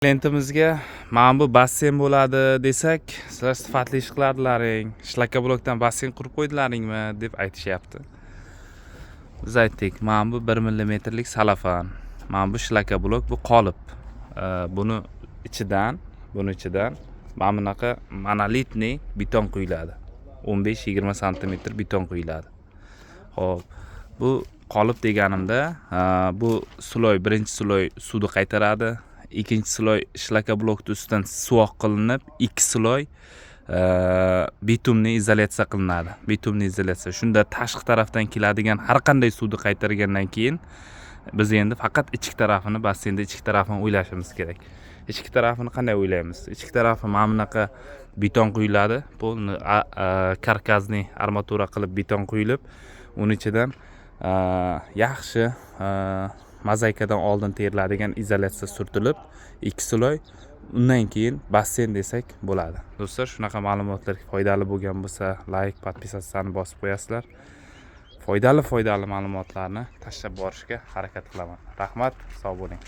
Klientimizga mana bu basseyn bo'ladi desak, sizlar sifatli ish qiladilaring, shlaka blokdan basseyn qurib qo'ydilaringmi deb aytishyapti. Biz aytdik, mana bu 1 millimetrlik salafan, mana bu shlaka blok, bu qolip. Buni ichidan mana bunaqa monolitniy beton quyiladi. 15-20 sm beton quyiladi. Xo'p, bu qolip deganimda, bu sloy, birinchi sloy suvni qaytaradi. Ikkinchi sloy shlaka blokning ustidan suvoq qilinib, ikki sloy bitumni izolyatsiya qilinadi. Bitumni izolyatsiya. Shunda tashqi tarafdan keladigan har qanday suvni qaytargandan keyin biz endi faqat ichki tarafini, basseynda ichki tarafini o'ylashimiz kerak. Ichki tarafini qanday o'ylaymiz? Ichki tarafi mana bunaqa beton quyiladi. Bu karkasni armatura qilib beton quyilib, uning ichidan yaxshi mozaikadan oldin teriladigan izolyatsiya surtilib, ikki sloy, undan keyin basseyn desak bo'ladi. Do'stlar, shunaqa ma'lumotlar foydali bo'lgan bo'lsa, like, podpisatsiyani bosib qo'yasizlar. Foydali ma'lumotlarni tashlab borishga harakat qilaman. Rahmat, sog' bo'ling.